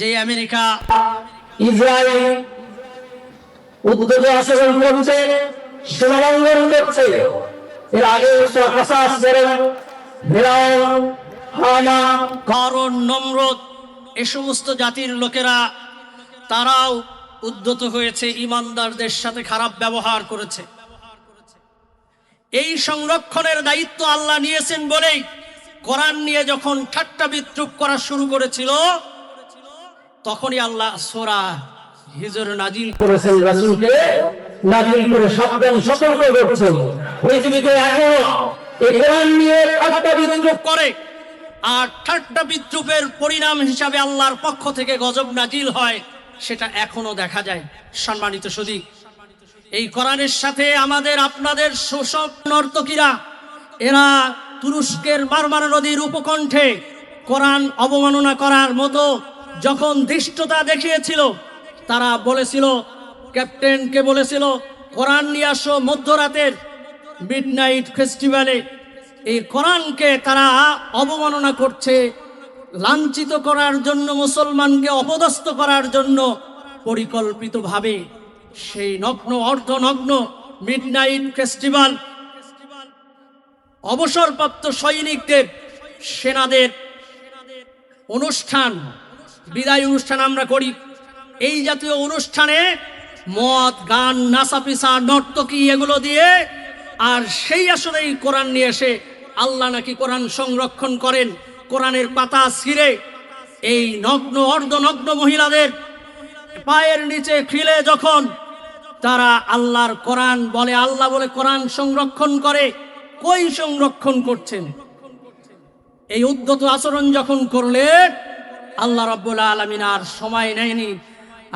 যে America Israel উদ্যোগে আচরণ করছে, সীমালঙ্ঘন করছে। এর আগে হাসাস ছিলেন, ফিরআউন, হামান, কারণ নমরুদ, এ সমস্ত জাতির লোকেরা তারাও উদ্যত হয়েছে, ইমানদারদের সাথে খারাপ ব্যবহার করেছে। এই সংরক্ষণের দায়িত্ব আল্লাহ নিয়েছেন বলেই কোরআন নিয়ে যখন ঠাট্টা বিদ্রুপ করা শুরু করেছিল, তখনই আল্লাহ সূরা হিজর নাজিল করেছেন, রাসূলকে নাজিল করে সাবধান সতর্ক করছেন। পৃথিবীতে এখন এই কোরআন নিয়ে ঠাট্টা বিদ্রুপ করে, আর ঠাট্টা বিদ্রুপের পরিণাম হিসাবে আল্লাহর পক্ষ থেকে গজব নাজিল হয়, সেটা এখনো দেখা যায়। সম্মানিত সুধী, এই কোরআনের সাথে আমাদের আপনাদের শোষক নর্তকীরা, এরা তুরস্কের মারমারা নদীর উপকণ্ঠে কোরআন অবমাননা করার মতো যখন ধৃষ্টতা দেখিয়েছিল, তারা বলেছিল, ক্যাপ্টেনকে বলেছিল, কোরআন নিয়ে আসো মধ্যরাতের মিডনাইট ফেস্টিভ্যালে। এই কোরআনকে তারা অবমাননা করছে, লাঞ্ছিত করার জন্য, মুসলমানকে অপদস্থ করার জন্য পরিকল্পিতভাবে সেই নগ্ন অর্ধনগ্ন মিডনাইট ফেস্টিভ্যাল, অবসরপ্রাপ্ত সৈনিকদের, সেনাদের অনুষ্ঠান, বিদায় অনুষ্ঠান আমরা করি। এই জাতীয় অনুষ্ঠানে মদ, গান, নাচাপিসা, নর্তকী এগুলো দিয়ে, আর সেই আসলে এই কোরআন নিয়ে এসে আল্লাহ নাকি কোরআন সংরক্ষণ করেন। কোরআনের পাতা ছিঁড়ে এই নগ্ন অর্ধনগ্ন মহিলাদের পায়ের নিচে খিলে যখন তারা আল্লাহর কোরআন বলে, আল্লাহ বলে কোরআন সংরক্ষণ করে, কই সংরক্ষণ করছেন? এই উদ্যত আচরণ যখন করলে আল্লাহ রাব্বুল আলামিন আর সময় নেয়নি।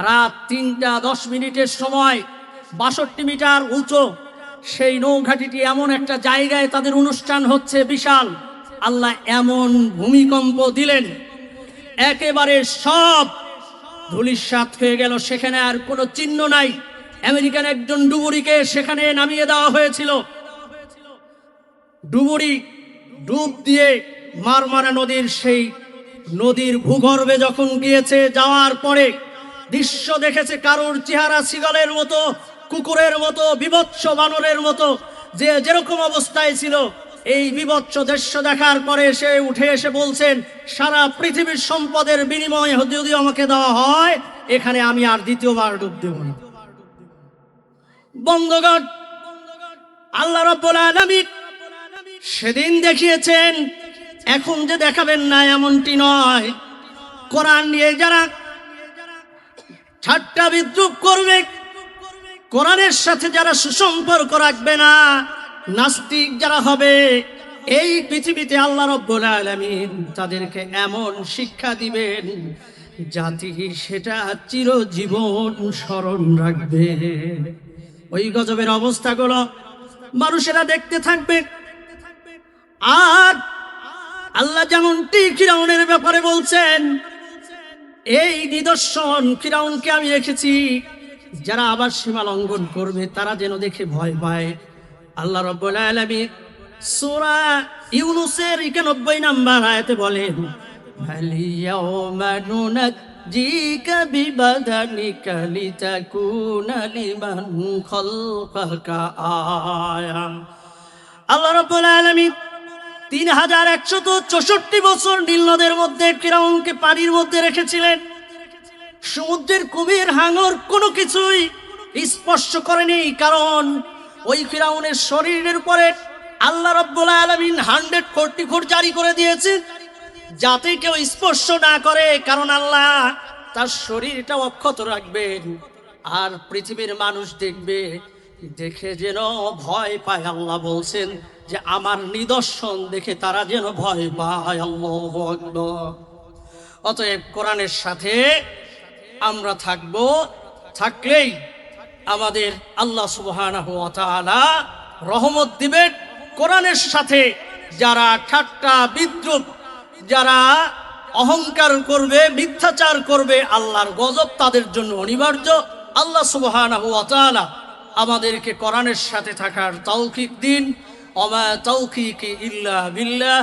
রাত 3টা 10 সময় 62 মিটার উঁচু সেই নৌঘাটিটি এমন একটা জায়গায় তাদের অনুষ্ঠান হচ্ছে বিশাল, আল্লাহ এমন ভূমিকম্প দিলেন, একেবারে সব ধূলিসাৎ হয়ে গেল। সেখানে আর কোনো চিহ্ন নাই। আমেরিকান একজন ডুবুরিকে সেখানে নামিয়ে দেওয়া হয়েছিল। ডুবুরি ডুব দিয়ে মারমারা নদীর সেই নদীর ভূগর্ভে যখন গিয়েছে, যাওয়ার পরে দৃশ্য দেখেছে কারোর চেহারা সিগলের মতো, কুকুরের মতো, বিভৎস বানরের মতো, যে যেরকম অবস্থায় ছিল। এই বিভৎস দৃশ্য দেখার পরে সে উঠে এসে বলছেন, সারা পৃথিবীর সম্পদের বিনিময়ে যদি আমাকে দেওয়া হয়, এখানে আমি আর দ্বিতীয়বার ডুব দেব না। বন্ধুগণ, আল্লাহ রাব্বুল আলামিন সেদিন দেখিয়েছেন, এখন যে দেখাবেন না এমনটি নয়। কোরআন নিয়ে যারা ঠাট্টা বিদ্রুপ করবে, কোরআনের সাথে যারা সুসম্পর্ক রাখবে না, নাস্তিক যারা হবে, এই পৃথিবীতে আল্লাহ রাব্বুল আলামিন তাদেরকে এমন শিক্ষা দিবেন, জাতি সেটা চিরজীবন স্মরণ রাখবে। ওই গজবের অবস্থাগুলো মানুষেরা দেখতে থাকবে। আর আল্লাহ যেমনটি ফিরআউনের ব্যাপারে বলছেন, এই নিদর্শন ফিরআউনকে আমি রেখেছি, যারা আবার সীমা লঙ্ঘন করবে তারা যেন দেখে ভয় পায়। আল্লাহ রাব্বুল আলামিন সূরা ইউনূসের 91 নম্বর আয়াতে বলেন, ফাল ইয়াওমা নুনাজ্জিকা বিবাদানিকা লিতাকুনা লিমান খালকাকা আয়া। আল্লাহ রাব্বুল আলামিন 3164 বছর নীল নদের মধ্যে ফিরআউনকে পানির মধ্যে রেখেছিলেন। সমুদ্রের কুমির, হাঙর কোনো কিছুই স্পর্শ করেনি, কারণ ওই ফিরআউনের শরীরের উপরে আল্লাহ রাব্বুল আলামিন 144 জারি করে দিয়েছেন, যাতে কেউ স্পর্শ না করে, কারণ আল্লাহ তার শরীরটা অক্ষত রাখবেন। আর পৃথিবীর মানুষ দেখবে, দেখে যেন ভয় পায়। আল্লাহ বলছেন যে আমার নিদর্শন দেখে তারা যেন ভয় পায়। আল্লাহু আকবার। অতএব কোরআনের সাথে আমরা থাকবো, থাকলেই আমাদের আল্লাহ সুবহানাহু ওয়া তাআলা রহমত দিবেন। কোরআনের সাথে যারা ঠাট্টা বিদ্রুপ, যারা অহংকার করবে, মিথ্যাচার করবে, আল্লাহর গজব তাদের জন্য অনিবার্য। আল্লাহ সুবহানাহু ওয়া তাআলা আমাদেরকে কোরআনের সাথে থাকার তৌফিক দিন। ওমা তৌফিকি ইল্লা বিল্লাহ।